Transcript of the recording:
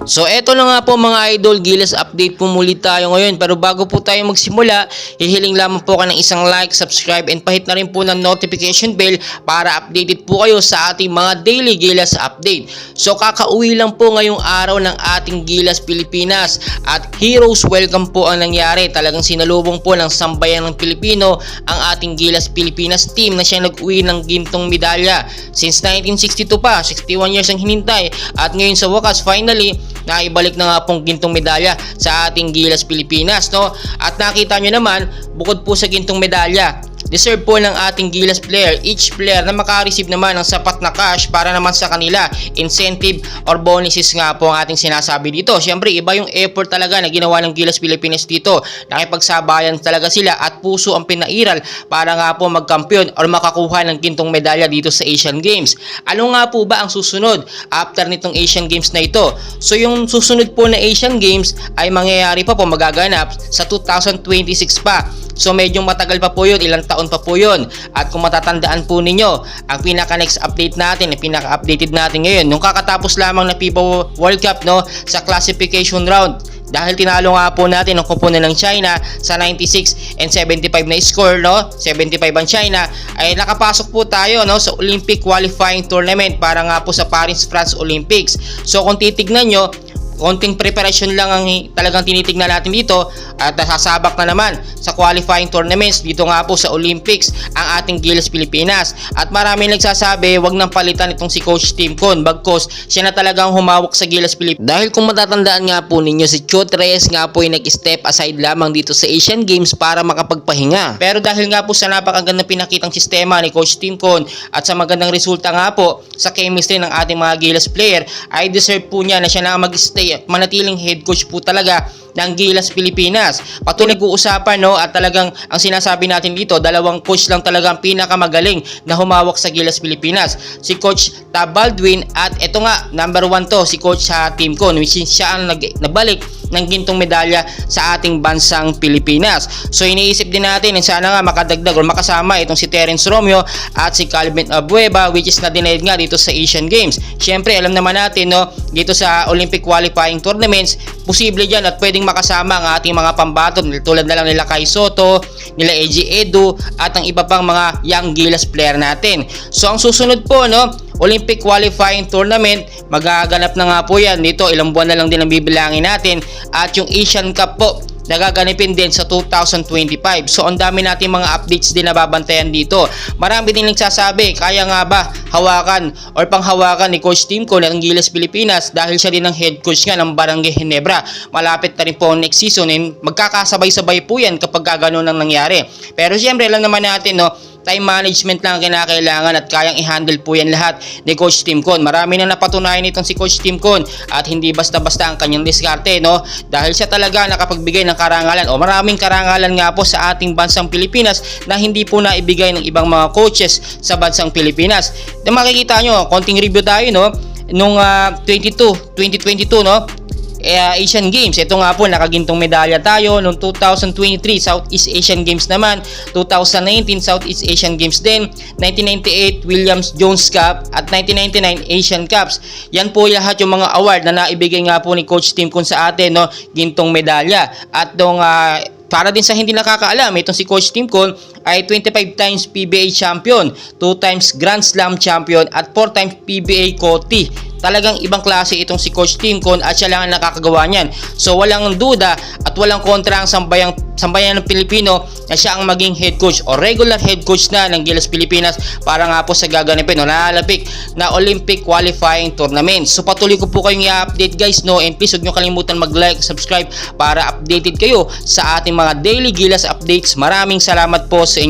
So eto na nga po mga idol, Gilas update po muli tayo ngayon. Pero bago po tayo magsimula, hihiling lamang po ka ng isang like, subscribe, and pahit na rin po ng notification bell para updated po kayo sa ating mga daily Gilas update. So kakauwi lang po ngayong araw ng ating Gilas Pilipinas at heroes welcome po ang nangyari. Talagang sinalubong po ng sambayan ng Pilipino ang ating Gilas Pilipinas team na siya nag-uwi ng gintong medalya. Since 1962 pa, 61 years ang hinintay at ngayon sa wakas finally naibalik na nga pong gintong medalya sa ating Gilas Pilipinas, no? At nakita nyo naman, bukod po sa gintong medalya, deserve po ng ating Gilas player, each player na makareceive naman ng sapat na cash para naman sa kanila, incentive or bonuses nga po ang ating sinasabi dito. Siyempre, iba yung effort talaga na ginawa ng Gilas Pilipinas dito. Nakipagsabayan talaga sila at puso ang pinairal para nga po magkampiyon or makakuha ng gintong medalya dito sa Asian Games. Ano nga po ba ang susunod after nitong Asian Games na ito? So yung susunod po na Asian Games ay mangyayari pa po, magaganap sa 2026 pa. So medyo matagal pa po yun, ilang taon pa po yun. At kung matatandaan po ninyo, ang pinaka next update natin, ang pinaka updated natin ngayon, nung kakatapos lamang na FIBA World Cup, no, sa classification round, dahil tinalo nga po natin ang kupunan ng China sa 96 and 75 na score, no? 75 ang China, ay nakapasok po tayo, no, sa Olympic qualifying tournament para nga po sa Paris, France Olympics. So kung titignan nyo, konting preparation lang ang talagang tinitignan natin dito at sasabak na naman sa qualifying tournaments dito nga po sa Olympics ang ating Gilas Pilipinas. At maraming nagsasabi wag nang palitan itong si Coach Tim Con, bagkos siya na talagang humawak sa Gilas Pilipinas. Dahil kung matatandaan nga po ninyo, si Chot Reyes nga po ay nag-step aside lamang dito sa Asian Games para makapagpahinga. Pero dahil nga po sa napakagandang pinakitang sistema ni Coach Tim Con at sa magandang resulta nga po sa chemistry ng ating mga Gilas player, ay deserve po niya na siya na mag-stay at manatiling head coach po talaga ng Gilas Pilipinas. Patuloy nag-uusapan, no, at talagang ang sinasabi natin dito, dalawang coach lang talaga ang pinakamagaling na humawak sa Gilas Pilipinas, si Coach Tab Baldwin at ito nga number 1 to si Coach sa Tim Con, which is siya ang nagbalik ng gintong medalya sa ating bansang Pilipinas. So iniisip din natin na sana nga makadagdag o makasama itong si Terence Romeo at si Calvin Abueva, which is na-denied nga dito sa Asian Games. Siyempre alam naman natin, no, dito sa Olympic qualifying tournaments, posible dyan at pwedeng makasama ang ating mga pambaton tulad na lang nila Kai Soto, nila Eji Edu at ang iba pang mga young Gilas player natin. So ang susunod po, no, Olympic qualifying tournament, magaganap na nga po yan dito, ilang buwan na lang din ang bibilangin natin, at yung Asian Cup po nagaganapin din sa 2025. So ang dami natin mga updates din na babantayan dito. Marami din nagsasabi, kaya nga ba hawakan or panghawakan ni Coach Tim Con ng Gilas Pilipinas dahil siya din ang head coach nga ng Barangay Ginebra. Malapit na rin po next season and magkakasabay-sabay po yan kapag gano'n ang nangyari. Pero siyempre alam naman natin, no, time management lang ang kinakailangan at kayang i-handle po yan lahat ni Coach Tim Con. Marami na napatunayan itong si Coach Tim Con at hindi basta-basta ang kanyang diskarte, no? Dahil siya talaga nakapagbigay ng karangalan o maraming karangalan nga po sa ating bansang Pilipinas na hindi po naibigay ng ibang mga coaches sa bansang Pilipinas. Na makikita nyo, konting review tayo, no? Nung 2022, no? Asian Games, ito nga po nakagintong medalya tayo noong 2023 Southeast Asian Games naman, 2019 Southeast Asian Games din, 1998 Williams Jones Cup at 1999 Asian Cups. Yan po lahat yung mga award na naibigay nga po ni Coach Tim Con sa atin, no, gintong medalya. At nung para din sa hindi nakakaalam, itong si Coach Tim Con ay 25 times PBA champion, 2 times Grand Slam champion at 4 times PBA COTY. Talagang ibang klase itong si Coach Tim Con at siya lang ang nakakagawa niyan. So walang duda at walang kontra ang sambayan ng Pilipino na siya ang maging head coach o regular head coach na ng Gilas Pilipinas para nga po sa gaganapin o nalalapik na Olympic qualifying tournament. So patuloy ko po kayong i-update, guys, no, and please huwag nyo kalimutan mag-like, subscribe para updated kayo sa ating mga daily Gilas updates. Maraming salamat po sa inyo.